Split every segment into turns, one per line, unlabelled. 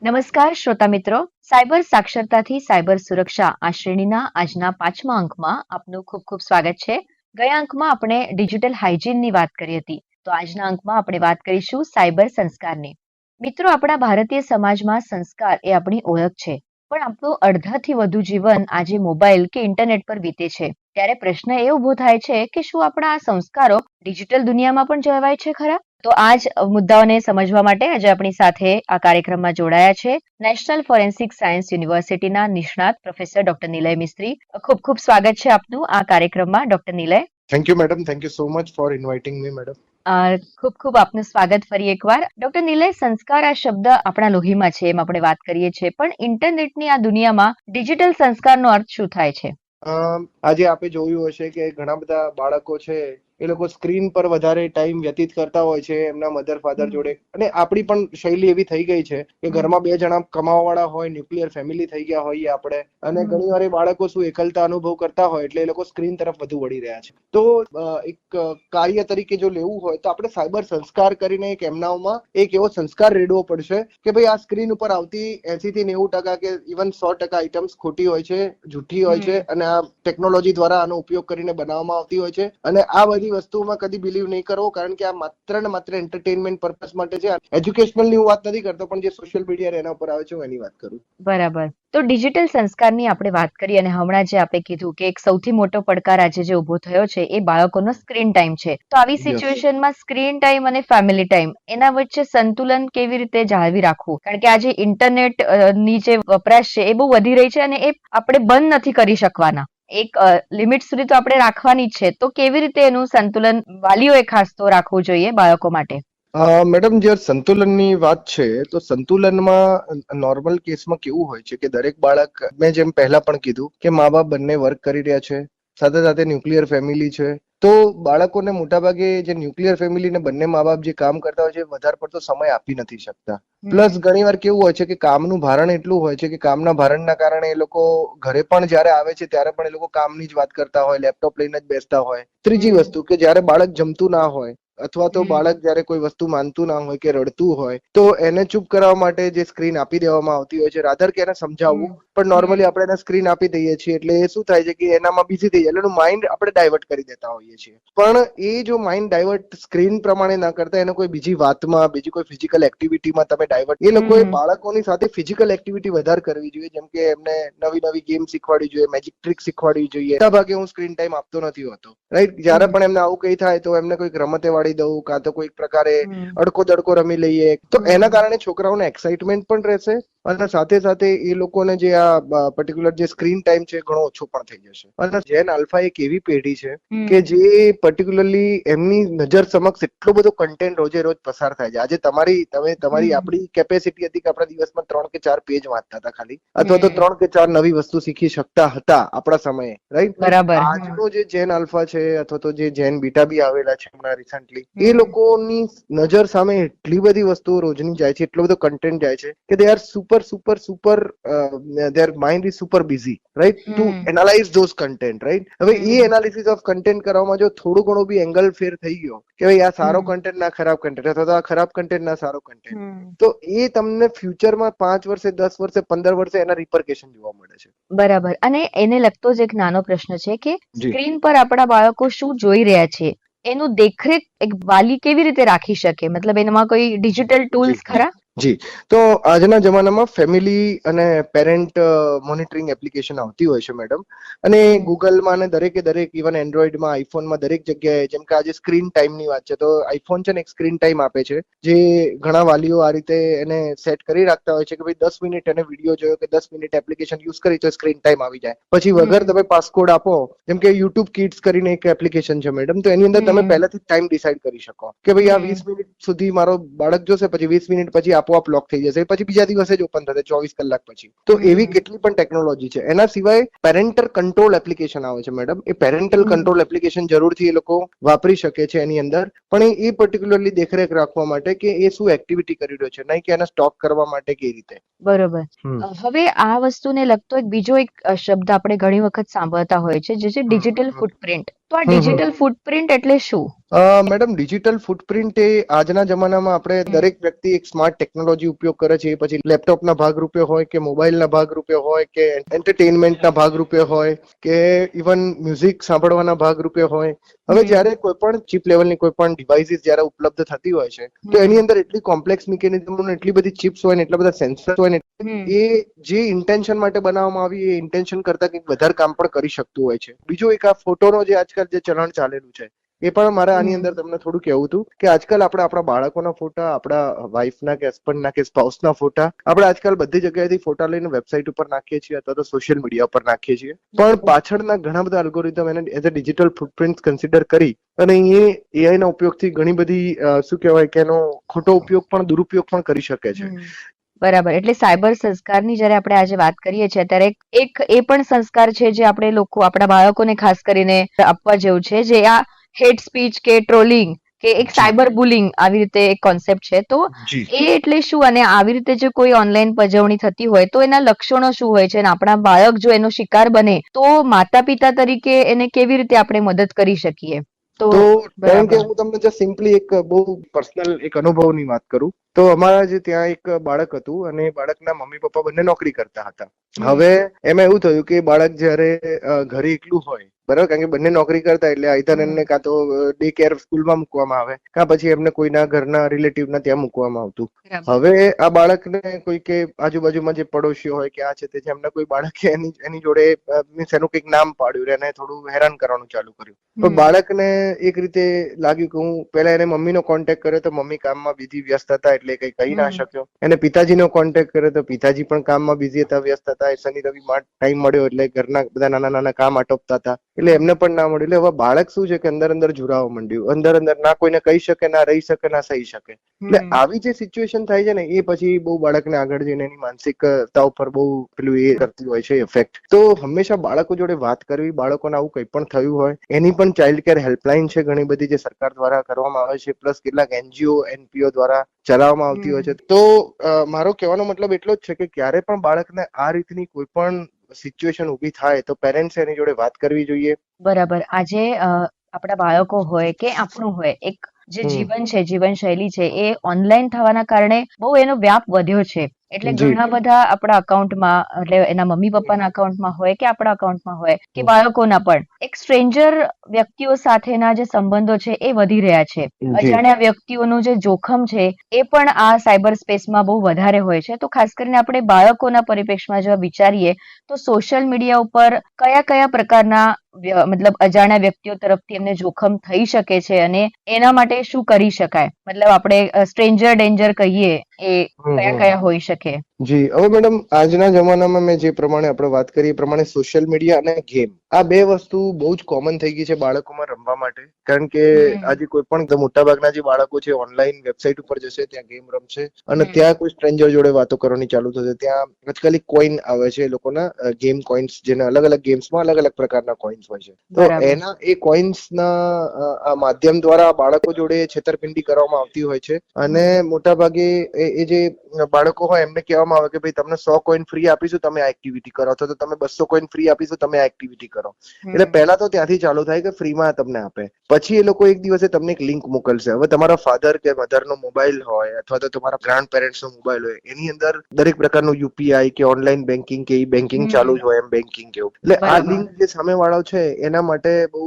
નમસ્કાર શ્રોતા મિત્રો, સાયબર સાક્ષરતાથી સાયબર સુરક્ષા આ શ્રેણીના આજના 5મા અંકમાં આપનું ખૂબ ખૂબ સ્વાગત છે. ગયા અંકમાં આપણે ડિજિટલ હાઇજીનની વાત કરી હતી, તો આજના અંકમાં આપણે વાત કરીશું સાયબર સંસ્કારની. મિત્રો, આપણા ભારતીય સમાજમાં સંસ્કાર એ આપણી ઓળખ છે, પણ આપણું અડધાથી વધુ જીવન આજે મોબાઈલ કે ઇન્ટરનેટ પર વીતે છે. ત્યારે પ્રશ્ન એ ઉભો થાય છે કે શું આપણા આ સંસ્કારો ડિજિટલ દુનિયામાં પણ જળવાય છે ખરા? તો આ જ મુદ્દાઓને સમજવા માટે આજે આપણી સાથે આ કાર્યક્રમમાં જોડાયા છે નેશનલ ફોરેન્સિક સાયન્સ યુનિવર્સિટીના નિષ્ણાત પ્રોફેસર ડોક્ટર નિલય મિસ્ત્રી. ખૂબ ખૂબ સ્વાગત છે આપનું આ કાર્યક્રમમાં doctor Nilay.
Thank you, madam. Thank you so much for inviting me, madam.
ખૂબ ખૂબ આપનું સ્વાગત ફરી એકવાર. ડોક્ટર નિલય, સંસ્કાર આ શબ્દ આપણા લોહીમાં છે એમ આપણે વાત કરીએ છીએ, પણ ઇન્ટરનેટની આ દુનિયામાં ડિજિટલ સંસ્કારનો અર્થ શું થાય છે?
આજે આપણે જોયું હશે કે ઘણા બધા બાળકો છે એ લોકો સ્ક્રીન પર વધારે ટાઈમ વ્યતીત કરતા હોય છે એમના મધર ફાધર જોડે, અને આપણી પણ શૈલી એવી થઈ ગઈ છે કે ઘરમાં 2 જણા કમાવા વાળા હોય, ન્યુક્લિયર ફેમિલી થઈ ગયા હોઈએ આપણે, અને ઘણી વાર એ બાળકો શું એકલતા અનુભવ કરતા હોય એટલે એ લોકો સ્ક્રીન તરફ વધુ વળી રહ્યા છે. તો એક કાર્ય તરીકે જો લેવું હોય તો આપણે સાયબર સંસ્કાર કરીને એક એમનામાં એક એવો સંસ્કાર રેડવો પડશે કે ભાઈ આ સ્ક્રીન ઉપર આવતી 80 થી 90% કે ઇવન 100% આઈટમ્સ ખોટી હોય છે, જૂઠી હોય છે, અને આ ટેકનોલોજી દ્વારા આનો ઉપયોગ કરીને બનાવવામાં આવતી હોય છે. અને આ બધી વસ્તુમાં કદી બિલીવ નહીં કરવો, કારણ કે આ માત્ર ને માત્ર એન્ટરટેનમેન્ટ પર્પસ માટે છે. એજ્યુકેશનલની હું વાત નથી કરતો, પણ જે સોશિયલ મીડિયા એના ઉપર આવે છે હું એની વાત કરું.
બરાબર. તો ડિજિટલ સંસ્કારની આપણે વાત કરી, અને હમણાં જે આપણે કીધું કે એક સૌથી મોટો પડકાર આજે જે ઉભો થયો છે એ બાળકોનો સ્ક્રીન ટાઈમ છે. તો આવી સિચ્યુએશનમાં સ્ક્રીન ટાઈમ અને ફેમિલી ટાઈમ એના વચ્ચે સંતુલન કેવી રીતે જાળવી રાખવું? કારણ કે આજે ઇન્ટરનેટ ની જે વપરાશ છે એ બહુ વધી રહી છે, અને એ આપણે બંધ નથી કરી શકવાના. એક લિમિટ સુધી તો આપણે રાખવાની જ છે. તો કેવી રીતે એનું સંતુલન વાલીઓએ ખાસ તો રાખવું જોઈએ બાળકો માટે?
મેડમ, જે સંતુલનની વાત છે તો સંતુલનમાં નોર્મલ કેસમાં કેવું હોય છે કે દરેક બાળક, મેં જેમ પહેલા પણ કીધું કે મા બાપ બંને વર્ક કરી રહ્યા છે, સાથે સાથે ન્યુક્લિયર ફેમિલી છે, તો બાળકોને મોટાભાગે જે ન્યુક્લિયર ફેમિલી ને બંને મા બાપ જે કામ કરતા હોય છે વધારે પડતો સમય આપી નથી શકતા. પ્લસ ઘણી વાર કેવું હોય છે કે કામનું ભારણ એટલું હોય છે કે કામના ભારણના કારણે એ લોકો ઘરે પણ જયારે આવે છે ત્યારે પણ એ લોકો કામની જ વાત કરતા હોય, લેપટોપ લઈને જ બેસતા હોય. ત્રીજી વસ્તુ કે જયારે બાળક જમતું ના હોય અથવા તો બાળક જયારે કોઈ વસ્તુ માનતું ના હોય કે રડતું હોય તો એને ચૂપ કરાવવા માટે જે સ્ક્રીન આપી દેવામાં આવતી હોય છે, રાધર કે એને સમજાવવું, પણ નોર્મલી આપણે એને સ્ક્રીન આપી દઈએ છીએ એટલે એ શું થાય છે કે એનામાં બીઝી થઈ જાય, એનું માઇન્ડ આપણે ડાયવર્ટ કરી દેતા હોઈએ છીએ. પણ એ જો માઇન્ડ ડાયવર્ટ સ્ક્રીન પ્રમાણે ના કરતા એને કોઈ બીજી વાતમાં, બીજી કોઈ ફિઝિકલ એક્ટિવિટીમાં તમે ડાયવર્ટ, એ લોકોએ બાળકોની સાથે ફિઝિકલ એક્ટિવિટી વધારે કરવી જોઈએ, જેમ કે એમને નવી નવી ગેમ શીખવાડવી જોઈએ, મેજિક ટ્રિક શીખવાડવી જોઈએ. મોટા ભાગે હું સ્ક્રીન ટાઈમ આપતો નથી હોતો, રાઈટ. જયારે પણ એમને આવું કઈ થાય તો એમને કોઈક રમતે વાળી દઉં, કાં તો કોઈક પ્રકારે અડકો દડકો રમી લઈએ, તો એના કારણે છોકરાઓને એક્સાઇટમેન્ટ પણ રહેશે અને સાથે સાથે એ લોકોને જે આ પર્ટિક્યુલર જે સ્ક્રીન ટાઈમ છે ઘણો ઓછો પણ થઈ જશે. અને જેન આલ્ફા એક એવી પેઢી છે કે જે પર્ટિક્યુલરલી એમની નજર સમક્ષ એટલો બધો કન્ટેન્ટ રોજે રોજ પસાર થાય છે. આજે તમારી આપણી કેપેસિટી હતી કે આપણા દિવસમાં 3 કે 4 પેજ વાંચતા હતા ખાલી, અથવા તો 3 કે 4 નવી વસ્તુ શીખી શકતા હતા આપણા સમયે, રાઈટ.
બરાબર.
આજનો જે જેન આલ્ફા છે અથવા તો જે જેન બીટા બી આવેલા છે હમણાં રિસન્ટલી, એ લોકોની નજર સામે એટલી બધી વસ્તુઓ રોજની જાય છે, એટલો બધો કન્ટેન્ટ જાય છે કે they are super their mind is super busy, right, to analyze those content, right. હવે એ એનાલિસિસ ઓફ કન્ટેન્ટ કરવામાં જો થોડું ઘણું બી એંગલ ફેર થઈ ગયો કે ભાઈ આ સારો કન્ટેન્ટ ના ખરાબ કન્ટેન્ટ, અથવા તો આ ખરાબ કન્ટેન્ટ ના સારો કન્ટેન્ટ, તો એ તમને ફ્યુચરમાં 5 વર્ષે, 10 વર્ષે, 15 વર્ષે એના રિપરકેશન જોવા મળે છે.
બરાબર. અને એને લગતો જ એક નાનો પ્રશ્ન છે કે
જી.
સ્ક્રીન પર આપણા બાળકો શું જોઈ રહ્યા છે એનું દેખરેખ એક વાલી કેવી રીતે રાખી શકે? મતલબ એનામાં કોઈ ડિજિટલ ટૂલ્સ ખરા?
જી. તો આજના જમાનામાં ફેમિલી અને પેરેન્ટ મોનિટરિંગ એપ્લિકેશન આવતી હોય છે મેડમ, અને ગૂગલમાં ને દરેક ઇવન એન્ડ્રોઈડમાં, આઈફોનમાં, દરેક જગ્યાએ, જેમ કે આજે સ્ક્રીન ટાઈમની વાત છે તો આઈફોન છે ને એક સ્ક્રીન ટાઈમ આપે છે, જે ઘણા વાલીઓ આ રીતે એને સેટ કરી રાખતા હોય છે કે ભાઈ 10 મિનિટ એને વિડીયો જોયો કે 10 મિનિટ એપ્લિકેશન યુઝ કરી તો સ્ક્રીન ટાઈમ આવી જાય. પછી વગર તમે પાસકોડ આપો, જેમ કે યુટ્યુબ કિડ્સ કરીને એક એપ્લિકેશન છે મેડમ, તો એની અંદર તમે પહેલાથી ટાઈમ ડિસાઈડ કરી શકો કે ભાઈ આ 20 મિનિટ સુધી મારો બાળક જોશે, પછી 20 મિનિટ પછી આપોઆપ લોક થઈ જશે, પછી બીજા દિવસે જ ઓપન થશે 24 કલાક પછી. તો એવી કેટલી પણ ટેકનોલોજી છે. એના સિવાય પેરેન્ટલ કંટ્રોલ એપ્લિકેશન આવે છે મેડમ, એ પેરેન્ટલ કંટ્રોલ એપ્લિકેશન જરૂરથી એ લોકો વાપરી શકે છે એની અંદર, પણ એ પર્ટિક્યુલરલી દેખરેખ રાખવા માટે કે એ શું એક્ટિવિટી કરી રહ્યો છે, નહીં કે એને સ્ટોક કરવા માટે કે રીતે.
બરોબર. હવે આ વસ્તુને લગતો એક બીજો એક શબ્દ આપણે ઘણી વખત સાંભળતા હોય છે, જે છે ડિજિટલ ફૂટપ્રિન્ટ. તો આ ડિજિટલ ફૂટપ્રિન્ટ એટલે શું?
મેડમ, ડિજિટલ ફૂટપ્રિન્ટ એ આજના જમાનામાં આપણે દરેક વ્યક્તિ એક સ્માર્ટ ટેકનોલોજી ઉપયોગ કરે છે, એ પછી લેપટોપના ભાગરૂપે હોય કે મોબાઈલના ભાગરૂપે હોય કે એન્ટરટેનમેન્ટના ભાગરૂપે હોય કે ઇવન મ્યુઝિક સાંભળવાના ભાગરૂપે હોય. હવે જ્યારે કોઈ પણ ચિપ લેવલની કોઈ પણ ડિવાઇસીસ જ્યારે ઉપલબ્ધ થતી હોય છે, તો એની અંદર એટલી કોમ્પ્લેક્સ મિકેનિઝમ, એટલી બધી ચિપ્સ હોય ને, એટલા બધા સેન્સર હોય ને, એ જે ઇન્ટેન્શન માટે બનાવવામાં આવી એ ઇન્ટેન્શન કરતા કંઈક વધારે કામ પણ કરી શકતું હોય છે. બીજું એક આ ફોટોનો જે આજકાલ જે ચલણ ચાલેલું છે, એ પણ મારે આની અંદર તમને થોડું કહેવું હતું કે આજકાલ આપણે આપણા બાળકોના ફોટા, આપણા વાઇફના કે હસબન્ડના કે સ્પાઉસના ફોટા આપણે આજકાલ બધી જગ્યાએથી ફોટા લઈને વેબસાઇટ ઉપર નાખીએ છીએ અથવા તો સોશિયલ મીડિયા ઉપર નાખીએ છીએ. પણ પાછળના ઘણા બધા અલ્ગોરિધમ એને as a digital footprint consider કરી અને એ એઆઈ ના ઉપયોગથી ઘણી બધી શું કહેવાય કે એનો ખોટો ઉપયોગ પણ, દુરુપયોગ પણ કરી શકે છે.
બરાબર. એટલે સાયબર સંસ્કારની જ્યારે આપણે આજે વાત કરીએ છીએ ત્યારે એક એ પણ સંસ્કાર છે જે આપણે લોકો આપણા બાળકોને ખાસ કરીને આપવા જેવું છે, જે આ હેટ સ્પીચ કે ટ્રોલિંગ કે એક સાયબર બુલિંગ આવી રીતે એક કોન્સેપ્ટ છે. તો એ એટલે શું, અને આવી રીતે જો કોઈ ઓનલાઈન પજવણી થતી હોય તો એના લક્ષણો શું હોય છે, અને આપણા બાળક જો એનો શિકાર બને તો માતા પિતા તરીકે એને કેવી રીતે આપણે મદદ કરી શકીએ?
તો કારણ કે હું તમને જસ્ટ સિમ્પલી એક બહુ પર્સનલ એક અનુભવની વાત કરું તો અમારા જે ત્યાં એક બાળક હતું અને બાળકના મમ્મી પપ્પા બંને નોકરી કરતા હતા. હવે એમાં એવું થયું કે બાળક જ્યારે ઘરે એકલું હોય, બરાબર, કારણ કે બંને નોકરી કરતા એટલે આઈધર એમને કાં તો ડે કેર સ્કૂલમાં મૂકવામાં આવે કાં પછી એમને કોઈના ઘરના રિલેટિવના ત્યાં મૂકવામાં આવતું. હવે આ બાળકને કોઈ કે આજુબાજુમાં જે પડોશીઓ હોય કે આ છે તે છે, એમને કોઈ બાળકે એની જોડે મીન્સ એનું કંઈક નામ પાડ્યું, એને થોડું હેરાન કરવાનું ચાલુ કર્યું. તો બાળકને એક રીતે લાગ્યું કે હું પહેલા એને મમ્મીનો કોન્ટેક્ટ કર્યો તો મમ્મી કામમાં બીજી વ્યસ્ત હતા એટલે કઈ કહી ના શક્યો. એને પિતાજીનો કોન્ટેક્ટ કર્યો તો પિતાજી પણ કામમાં બિઝી હતા, વ્યસ્ત હતા. શનિ રવિ માં ટાઈમ મળ્યો એટલે ઘરના બધા નાના નાના કામ આટોપતા હતા એટલે એમને પણ ના મળ્યું. એટલે હવે બાળક શું છે કે અંદર અંદર ઝુરાવા માંડ્યું, અંદર અંદર ના કોઈને કહી શકે, ના રહી શકે, ના સહી શકે. એટલે આવી જે સિચ્યુએશન થાય છે ને, એ પછી બહુ બાળકને આગળ જઈને એની માનસિકતા ઉપર બહુ પેલું એ કરતી હોય છે ઇફેક્ટ. તો હંમેશા બાળકો જોડે વાત કરવી, બાળકોને આવું કંઈ પણ થયું હોય એની પણ ચાઇલ્ડ કેર હેલ્પલાઇન છે ઘણી બધી જે સરકાર દ્વારા કરવામાં આવે છે, પ્લસ કેટલાક એનજીઓ એનપીઓ દ્વારા ચલાવવામાં આવતી હોય છે. તો મારો કહેવાનો મતલબ એટલો જ છે કે ક્યારે પણ બાળકને આ રીતની કોઈ પણ સિચ્યુએશન ઊભી થાય તો પેરેન્ટ્સ એની જોડે વાત કરવી જોઈએ.
બરાબર. આજે આપણા બાળકો હોય કે આપણું હોય, એક જે જીવન છે, જીવનશૈલી છે, એ ઓનલાઈન થવાના કારણે બહુ એનો વ્યાપ વધ્યો છે. એટલે ઘણા બધા આપણા અકાઉન્ટમાં, એટલે એના મમ્મી પપ્પાના અકાઉન્ટમાં હોય કે આપણા અકાઉન્ટમાં હોય કે બાળકોના પણ, એક સ્ટ્રેન્જર વ્યક્તિઓ સાથેના જે સંબંધો છે એ વધી રહ્યા છે. અજાણ્યા વ્યક્તિઓનું જે જોખમ છે એ પણ આ સાયબર સ્પેસમાં બહુ વધારે હોય છે. તો ખાસ કરીને આપણે બાળકોના પરિપ્રેક્ષમાં જો વિચારીએ તો સોશિયલ મીડિયા ઉપર કયા કયા પ્રકારના મતલબ અજાણ્યા વ્યક્તિઓ તરફથી એમને જોખમ થઈ શકે છે અને એના માટે શું કરી શકાય? મતલબ આપણે સ્ટ્રેન્જર ડેન્જર કહીએ એ કયા કયા હોઈ શકે?
જી, હવે મેડમ આજના જમાનામાં મેં જે પ્રમાણે આપણે વાત કરી એ પ્રમાણે સોશિયલ મીડિયા અને ગેમ, આ બે વસ્તુ બહુ જ કોમન થઈ ગઈ છે બાળકોમાં રમવા માટે. કારણ કે આજે કોઈ પણ મોટા ભાગના જે બાળકો છે ઓનલાઈન વેબસાઇટ ઉપર જશે, ત્યાં ગેમ રમશે અને ત્યાં કોઈ સ્ટ્રેન્જર જોડે વાતો કરવાની ચાલુ થશે. ત્યાં આજકાલ કોઈન આવે છે, એ લોકોના ગેમ કોઈન્સ, જેને અલગ અલગ ગેમ્સમાં અલગ અલગ પ્રકારના કોઈન્સ હોય છે. તો એના એ કોઈન્સના માધ્યમ દ્વારા બાળકો જોડે છેતરપિંડી કરવામાં આવતી હોય છે અને મોટા ભાગે એ જે બાળકો હોય એમને કહેવામાં આવે કે ભાઈ તમને 100 કોઈન ફ્રી આપીશું, તમે આ એક્ટિવિટી કરો, અથવા તો તમે 200 કોઈન ફ્રી આપીશું, તમે આ એક્ટિવિટી કરો. એટલે પહેલા તો ત્યાંથી ચાલુ થાય કે ફ્રીમાં તમને આપે, પછી એ લોકો એક દિવસે તમને એક લિંક મોકલશે. હવે તમારા ફાધર કે મધરનો મોબાઈલ હોય અથવા તો તમારા ગ્રાન્ડ પેરેન્ટ્સનો મોબાઈલ હોય, એની અંદર દરેક પ્રકારનું યુપીઆઈ કે ઓનલાઈન બેન્કિંગ કે ઈ બેન્કિંગ ચાલુ જ હોય, એમ બેન્કિંગ કેવું. એટલે આ લિંક જે સામેવાળો છે એના માટે બહુ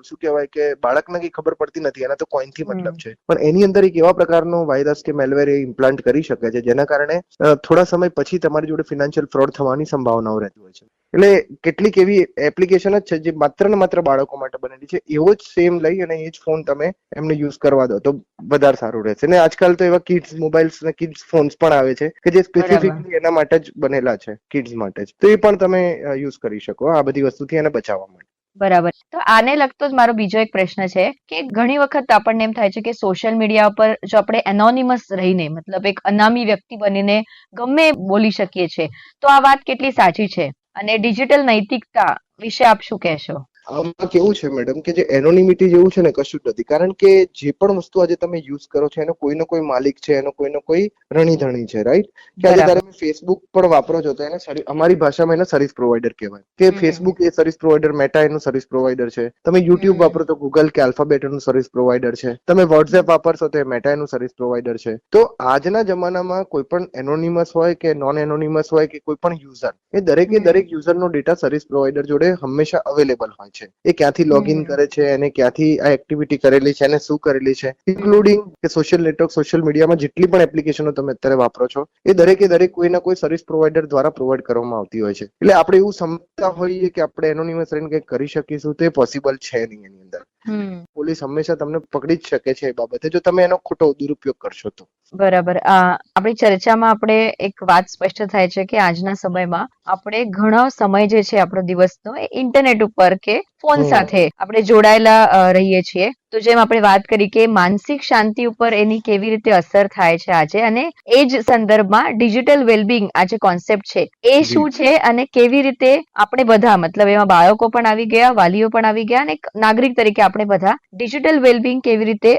શું કહેવાય કે બાળકને કઈ ખબર પડતી નથી, એના તો કોઈનથી મતલબ છે. પણ એની અંદર એક એવા પ્રકારનો વાયરસ કે મેલવેર એ ઇમ્પ્લાન્ટ કરી શકે છે જેના કારણે થોડા સમય પછી તમારી જોડે ફિનાન્શિયલ ફ્રોડ થવાની સંભાવનાઓ રહેતી હોય છે. એટલે કેટલીક એવી એપ્લિકેશન જ છે જે માત્ર ને માત્ર બાળકો માટે બનેલી છે. એવો જ સેમ લઈ અને એ જ ફોન તમે એમને યુઝ કરવા દો તો વધારે સારું રહેશે. ને આજકાલ તો એવા કિડ્સ મોબાઈલ્સ અને કિડ્સ ફોન્સ પણ આવે છે કે જે સ્પેસિફિકલી એના માટે જ બનેલા છે, કિડ્સ માટે જ. તો એ પણ તમે યુઝ કરી શકો આ બધી વસ્તુથી એને બચાવવા માટે.
બરાબર. તો આને લગતો જ મારો બીજો એક પ્રશ્ન છે કે ઘણી વખત આપણને એમ થાય છે કે સોશિયલ મીડિયા પર જો આપણે એનોનિમસ રહીને, મતલબ એક અનામી વ્યક્તિ બનીને ગમે બોલી શકીએ છીએ, તો આ વાત કેટલી સાચી છે? અને ડિજિટલ નૈતિકતા વિશે આપ શું કહેશો?
આમાં કેવું છે મેડમ કે જે એનોનિમિટી જેવું છે ને કશું જ નથી, કારણ કે જે પણ વસ્તુ આજે તમે યુઝ કરો છો એનો કોઈનો કોઈ માલિક છે, એનો કોઈનો કોઈ રણીધણી છે, રાઈટ? કે આજે
બરાબર.
તમે ફેસબુક પણ વાપરો છો તો એને અમારી ભાષામાં એને સર્વિસ પ્રોવાઈડર કહેવાય, કે
હમ.
ફેસબુક એ સર્વિસ પ્રોવાઈડર, મેટા એનું સર્વિસ પ્રોવાઈડર છે. તમે યુટ્યુબ
હમ.
વાપરો તો ગૂગલ કે આલ્ફાબેટ એનું સર્વિસ પ્રોવાઈડર છે. તમે વોટ્સએપ વાપરશો તો એ મેટા એનું સર્વિસ પ્રોવાઈડર છે. તો આજના જમાનામાં કોઈ પણ એનોનિમસ હોય કે નોન એનોનિમસ હોય કે કોઈ પણ યુઝર, એ દરેકે દરેક યુઝરનો ડેટા સર્વિસ પ્રોવાઈડર જોડે હંમેશા અવેલેબલ હોય છે. એ ક્યાંથી લોગિન કરે છે, એને ક્યાંથી આ એક્ટિવિટી કરેલી છે, એને શું કરેલી છે, ઇન્ક્લુડિંગ કે સોશિયલ નેટવર્ક, સોશિયલ મીડિયામાં જેટલી પણ એપ્લિકેશનો તમે અત્યારે વાપરો છો એ દરેકે દરેક કોઈના કોઈ સર્વિસ પ્રોવાઈડર દ્વારા પ્રોવાઈડ કરવામાં આવતી હોય છે. એટલે આપણે એવું સમજતા હોઈએ કે આપણે એનોનિમસ રહીને કંઈક કરી શકીશું તો એ પોસિબલ છે નહીં એની અંદર. પોલીસ હંમેશા તમને પકડી જ શકે છે એ બાબતે, જો તમે એનો ખોટો દુરુપયોગ કરશો તો.
બરાબર. આપણી ચર્ચામાં આપણે એક વાત સ્પષ્ટ થાય છે કે આજના સમયમાં આપણે ઘણો સમય જે છે આપણો દિવસનો એ ઇન્ટરનેટ ઉપર કે ફોન સાથે આપણે જોડાયેલા રહીએ છીએ. તો જેમ આપણે વાત કરી કે માનસિક શાંતિ ઉપર એની કેવી રીતે અસર થાય છે આજે, અને એ જ સંદર્ભમાં ડિજિટલ વેલબિંગ આ જે કોન્સેપ્ટ છે એ શું છે અને કેવી રીતે આપણે બધા, મતલબ એમાં બાળકો પણ આવી ગયા, વાલીઓ પણ આવી ગયા, અને એક નાગરિક તરીકે આપણે બધા ડિજિટલ વેલબિંગ કેવી રીતે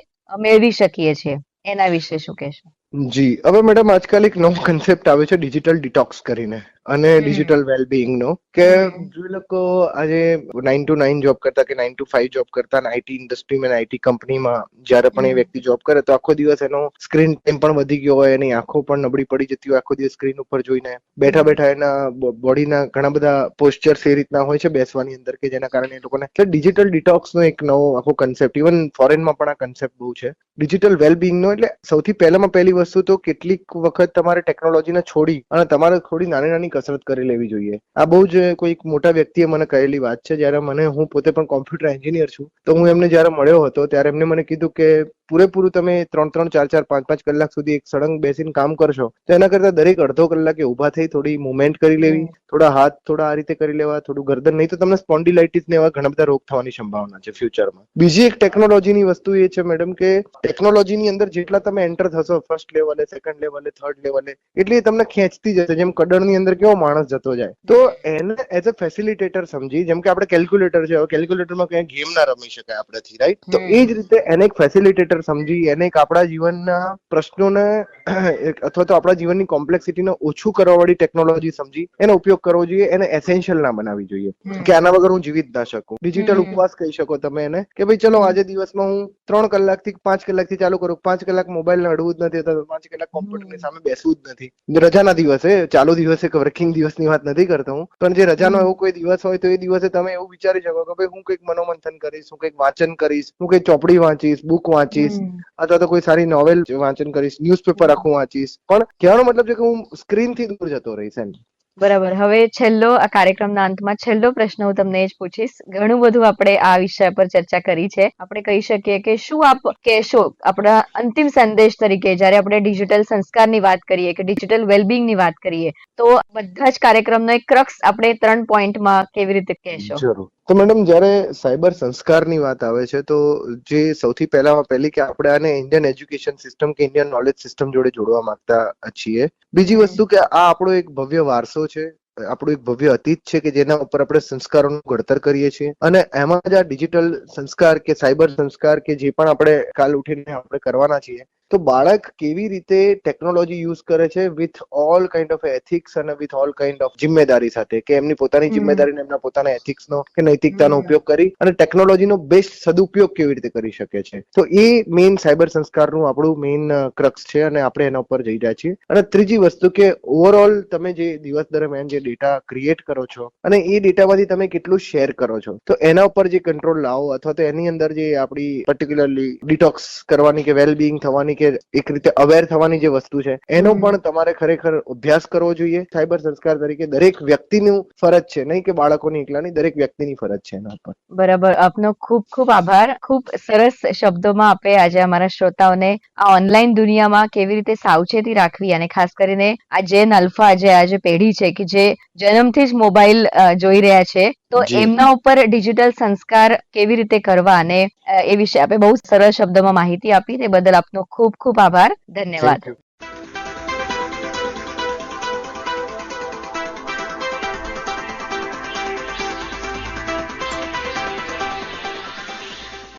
મેળવી શકીએ છીએ, એના વિશે શું કહેશો?
જી, હવે મેડમ આજકાલ એક નવો કન્સેપ્ટ આવ્યો છે ડિજિટલ ડિટોક્સ કરીને, અને ડિજિટલ વેલબિંગ નો, કે જે લોકો આજે 9 to 9 જોબ કરતા કે 9 to 5 જોબ કરતા અને આઈટી ઇન્ડસ્ટ્રીમાં, આઈટી કંપનીમાં જ્યારે પણ એ વ્યક્તિ જોબ કરે તો આખો દિવસ એનો સ્ક્રીન ટાઈમ પણ વધી ગયો હોય, એની આંખો પણ નબળી પડી જતી હોય આખો દિવસ સ્ક્રીન ઉપર જોઈને. બેઠા બેઠા એના બોડીના ઘણા બધા પોસ્ચર્સ એ રીતના હોય છે બેસવાની અંદર, કે જેના કારણે એ લોકોને ડિજિટલ ડિટોક્સ નો એક નવો આખો કન્સેપ્ટ, ઇવન ફોરેનમાં પણ આ કન્સેપ્ટ બહુ છે ડિજિટલ વેલબિંગ નો. એટલે સૌથી પહેલામાં પહેલી વસ્તુ તો કેટલીક વખત તમારે ટેકનોલોજીને છોડી અને તમારે થોડી નાની નાની કસરત કરી લેવી જોઈએ. આ બહુ જ કોઈક મોટા વ્યક્તિએ મને કહેલી વાત છે. જ્યારે હું પોતે પણ કોમ્પ્યુટર એન્જિનિયર છું, તો હું એમને જ્યારે મળ્યો હતો ત્યારે એમને મને કીધું કે પૂરેપૂરું તમે 3-3, 4-4, 5-5 કલાક સુધી એક સળંગ બેસીને કામ કરશો તો એના કરતા દરેક અડધો કલાકે ઊભા થઈ થોડી મુવમેન્ટ કરી લેવી, થોડા હાથ થોડા આ રીતે કરી લેવા, થોડું ગરદન, નહીં તો તમને સ્પોન્ડિલાઇટિસ ને એવા ઘણા બધા રોગ થવાની સંભાવના છે ફ્યુચરમાં. બીજી એક ટેકનોલોજીની વસ્તુ એ છે મેડમ કે ટેકનોલોજીની અંદર જેટલા તમે એન્ટર થશો ફર્સ્ટ લેવલે, સેકન્ડ લેવલે, થર્ડ લેવલે, એટલે એ તમને ખેંચતી જશે. જેમ કડણની અંદર કેવો માણસ જતો જાય, તો એને એઝ અ ફેસિલિટેટર સમજી, જેમ કે આપણે કેલ્ક્યુલેટર છે, હવે કેલ્ક્યુલેટરમાં ક્યાંય ગેમ ના રમી શકાય આપણાથી, રાઈટ? તો એ જ રીતે એને એક ફેસિલિટેટર સમજી, એને એક આપણા જીવનના પ્રશ્નોને અથવા તો આપણા જીવનની કોમ્પ્લેક્સિટીને ઓછું કરવા વાળી ટેકનોલોજી સમજી એનો ઉપયોગ કરવો જોઈએ. એને એસેન્શિયલ ના બનાવવી જોઈએ કે આના વગર હું જીવી જ ના શકું. ડિજિટલ ઉપવાસ કહી શકો તમે એને, કે ભાઈ ચલો આજે દિવસમાં હું 3 કલાકથી 5 કલાકથી ચાલુ કરું, 5 કલાક મોબાઈલ અડવું જ નથી, 5 કલાક કોમ્પ્યુટરની સામે બેસવું જ નથી. રજાના દિવસે, ચાલુ દિવસે કે વર્કિંગ દિવસની વાત નથી કરતો હું, પણ જે રજાનો એવો કોઈ દિવસ હોય તો એ દિવસે તમે એવું વિચારી શકો કે ભાઈ હું કંઈક મનોમંથન કરીશ, હું કંઈક વાંચન કરીશ, હું કંઈક ચોપડી વાંચીશ, બુક વાંચીશ, અથવા તો કોઈ સારી નોવેલ વાંચન કરીશ, ન્યૂઝપેપર આખું વાંચીશ. પણ કહેવાનો મતલબ છે કે હું સ્ક્રીનથી દૂર જતો રહીશ એમ.
બરાબર. હવે છેલ્લો, આ કાર્યક્રમના અંતમાં છેલ્લો પ્રશ્ન હું તમને એ જ પૂછીશ. ઘણું બધું આપણે આ વિષય પર ચર્ચા કરી છે. આપણે કહી શકીએ કે શું આપ કહેશો આપણા અંતિમ સંદેશ તરીકે, જ્યારે આપણે ડિજિટલ સંસ્કારની વાત કરીએ કે ડિજિટલ વેલબિંગની વાત કરીએ, તો બધા જ કાર્યક્રમનો એક ક્રક્સ આપણે 3 પોઈન્ટમાં કેવી રીતે કહેશો?
જરૂર. તો મેડમ જ્યારે સાયબર સંસ્કારની વાત આવે છે તો જે સૌથી પહેલી કે આપણે આને ઇન્ડિયન એજ્યુકેશન સિસ્ટમ કે ઇન્ડિયન નોલેજ સિસ્ટમ જોડે જોડવા માંગતા છીએ. બીજી વસ્તુ કે આ આપણો એક ભવ્ય વારસો છે, આપણું એક ભવ્ય અતીત છે કે જેના ઉપર આપણે સંસ્કારોનું ઘડતર કરીએ છીએ, અને એમાં જ આ ડિજિટલ સંસ્કાર કે સાયબર સંસ્કાર કે જે પણ આપણે કાલ ઉઠીને આપણે કરવાના છીએ, તો બાળક કેવી રીતે ટેકનોલોજી યુઝ કરે છે with all kind of ethics અને વિથ ઓલ કાઇન્ડ ઓફ જિમ્મેદારી સાથે, કે એમની પોતાની જિમ્મેદારીને એમના પોતાના એથિક્સનો કે નૈતિકતાનો ઉપયોગ કરી અને ટેકનોલોજીનો બેસ્ટ સદુપયોગ કેવી રીતે કરી શકે છે. તો એ મેઇન સાયબર સંસ્કારનું આપણું મેઇન ક્રક્સ છે અને આપણે એના ઉપર જઈ રહ્યા છીએ. અને ત્રીજી વસ્તુ કે ઓવરઓલ તમે જે દિવસ દરમિયાન જે ડેટા ક્રિએટ કરો છો અને એ ડેટામાંથી તમે કેટલું શેર કરો છો, તો એના ઉપર જે કંટ્રોલ લાવો, અથવા તો એની અંદર જે આપણી પર્ટિક્યુલરલી ડિટોક્સ કરવાની કે વેલબિંગ થવાની કે એક રીતે અવેર થવાની જે વસ્તુ છે, એનો પણ તમારે ખરેખર અભ્યાસ કરવો જોઈએ. સાયબર સંસ્કાર તરીકે દરેક વ્યક્તિનું ફરજ છે, નહીં કે બાળકોની એકલાની, દરેક વ્યક્તિની ફરજ છે એના પર.
બરાબર. આપનો ખૂબ ખૂબ આભાર. ખૂબ સરસ શબ્દોમાં આપે આજે અમારા શ્રોતાઓને આ ઓનલાઈન દુનિયામાં કેવી રીતે સાવચેતી રાખવી, અને ખાસ કરીને આ જેન આલ્ફા, જે પેઢી છે કે જે જન્મથી જ મોબાઈલ જોઈ રહ્યા છે, તો એમના ઉપર ડિજિટલ સંસ્કાર કેવી રીતે કરવા, અને એ વિશે આપે બહુ સરળ શબ્દોમાં માહિતી આપી. તે બદલ આપનો ખૂબ ખૂબ આભાર. ધન્યવાદ.